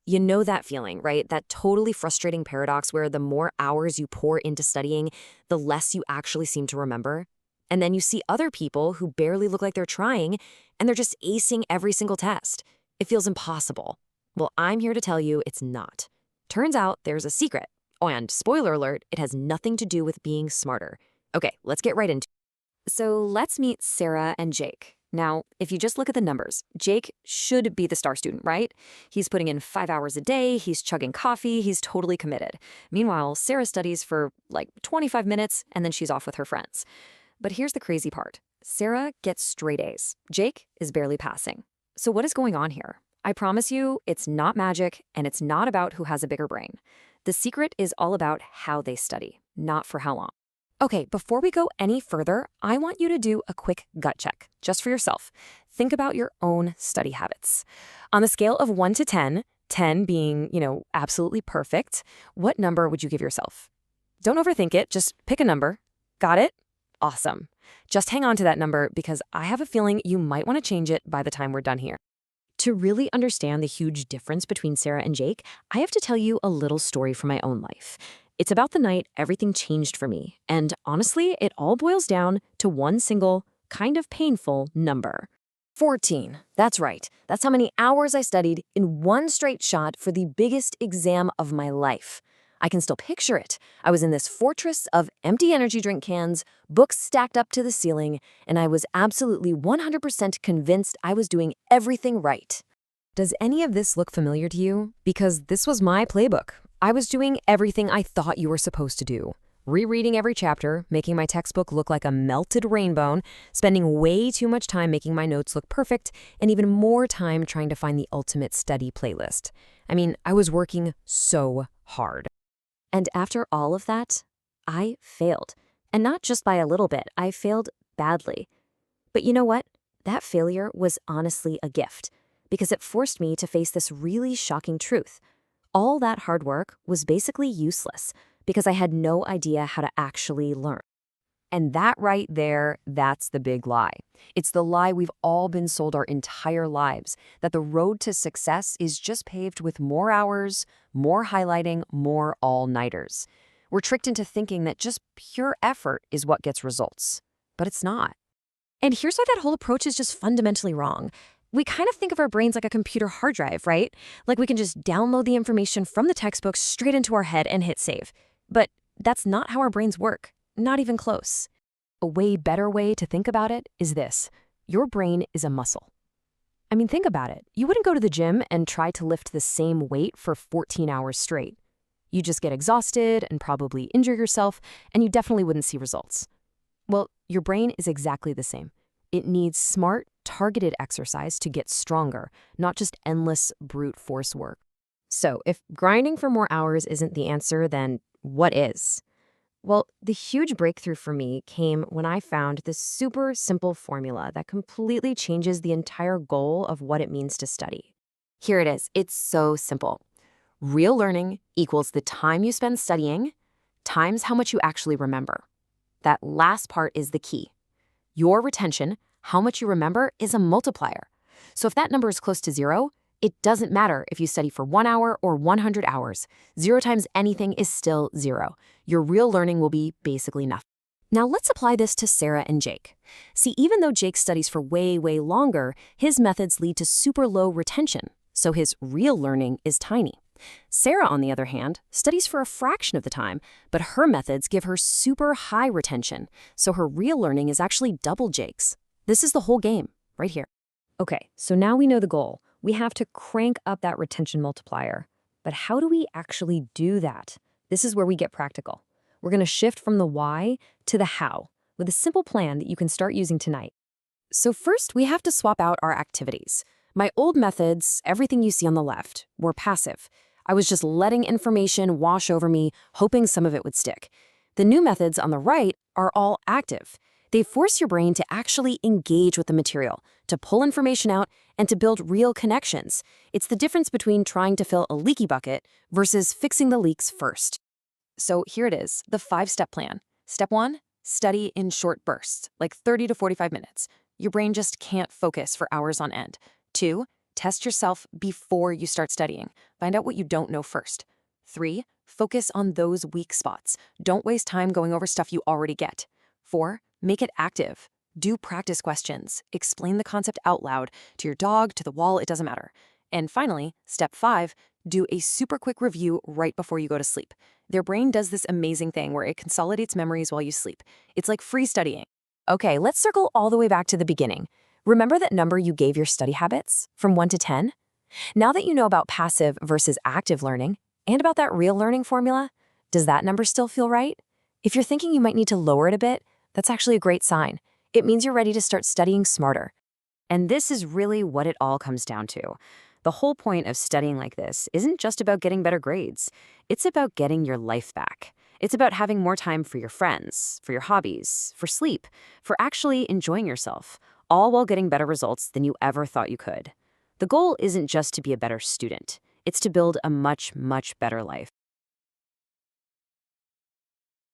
You know that feeling, right? That totally frustrating paradox where the more hours you pour into studying, the less you actually seem to remember. And then you see other people who barely look like they're trying, and they're just acing every single test. It feels impossible. Well, I'm here to tell you it's not. Turns out there's a secret. Oh, and spoiler alert, it has nothing to do with being smarter. Okay, let's get right into it. So let's meet Sarah and Jake. Now, if you just look at the numbers, Jake should be the star student, right? He's putting in 5 hours a day, he's chugging coffee, he's totally committed. Meanwhile, Sarah studies for like 25 minutes and then she's off with her friends. But here's the crazy part. Sarah gets straight A's. Jake is barely passing. So what is going on here? I promise you, it's not magic and it's not about who has a bigger brain. The secret is all about how they study, not for how long. Okay, before we go any further, I want you to do a quick gut check, just for yourself. Think about your own study habits. On the scale of 1 to 10, 10 being, absolutely perfect, what number would you give yourself? Don't overthink it, just pick a number. Got it? Awesome. Just hang on to that number because I have a feeling you might want to change it by the time we're done here. To really understand the huge difference between Sarah and Jake, I have to tell you a little story from my own life. It's about the night everything changed for me, and honestly, it all boils down to one single, kind of painful number. 14. That's right. That's how many hours I studied in one straight shot for the biggest exam of my life. I can still picture it. I was in this fortress of empty energy drink cans, books stacked up to the ceiling, and I was absolutely 100% convinced I was doing everything right. Does any of this look familiar to you? Because this was my playbook. I was doing everything I thought you were supposed to do. Rereading every chapter, making my textbook look like a melted rainbow, spending way too much time making my notes look perfect, and even more time trying to find the ultimate study playlist. I mean, I was working so hard. And after all of that, I failed. And not just by a little bit, I failed badly. But you know what? That failure was honestly a gift, because it forced me to face this really shocking truth. All that hard work was basically useless because I had no idea how to actually learn. And that right there, that's the big lie. It's the lie we've all been sold our entire lives, that the road to success is just paved with more hours, more highlighting, more all-nighters. We're tricked into thinking that just pure effort is what gets results. But it's not. And here's why that whole approach is just fundamentally wrong. We kind of think of our brains like a computer hard drive, right? Like we can just download the information from the textbook straight into our head and hit save. But that's not how our brains work, not even close. A way better way to think about it is this. Your brain is a muscle. I mean, think about it. You wouldn't go to the gym and try to lift the same weight for 14 hours straight. You just get exhausted and probably injure yourself, and you definitely wouldn't see results. Well, your brain is exactly the same. It needs smart, targeted exercise to get stronger, not just endless brute force work. So if grinding for more hours isn't the answer, then what is? Well, the huge breakthrough for me came when I found this super simple formula that completely changes the entire goal of what it means to study. Here it is. It's so simple. Real learning equals the time you spend studying times how much you actually remember. That last part is the key. Your retention, how much you remember, is a multiplier. So if that number is close to 0, it doesn't matter if you study for 1 hour or 100 hours. 0 times anything is still 0. Your real learning will be basically nothing. Now let's apply this to Sarah and Jake. See, even though Jake studies for way longer, his methods lead to super low retention, so his real learning is tiny. Sarah, on the other hand, studies for a fraction of the time, but her methods give her super high retention, so her real learning is actually double Jake's. This is the whole game, right here. Okay, so now we know the goal. We have to crank up that retention multiplier. But how do we actually do that? This is where we get practical. We're going to shift from the why to the how with a simple plan that you can start using tonight. So first, we have to swap out our activities. My old methods, everything you see on the left, were passive. I was just letting information wash over me, hoping some of it would stick. The new methods on the right are all active. They force your brain to actually engage with the material, to pull information out, and to build real connections. It's the difference between trying to fill a leaky bucket versus fixing the leaks first. So here it is, the 5-step plan. Step 1, study in short bursts, like 30 to 45 minutes. Your brain just can't focus for hours on end. 2, Test yourself before you start studying. Find out what you don't know first. 3. Focus on those weak spots. Don't waste time going over stuff you already get. 4. Make it active. Do practice questions. Explain the concept out loud to your dog, to the wall, it doesn't matter. And finally, step 5, do a super quick review right before you go to sleep. Their brain does this amazing thing where it consolidates memories while you sleep. It's like free studying. Okay, let's circle all the way back to the beginning. Remember that number you gave your study habits, from 1 to 10? Now that you know about passive versus active learning, and about that real learning formula, does that number still feel right? If you're thinking you might need to lower it a bit, that's actually a great sign. It means you're ready to start studying smarter. And this is really what it all comes down to. The whole point of studying like this isn't just about getting better grades. It's about getting your life back. It's about having more time for your friends, for your hobbies, for sleep, for actually enjoying yourself, all while getting better results than you ever thought you could. The goal isn't just to be a better student. It's to build a much, much better life.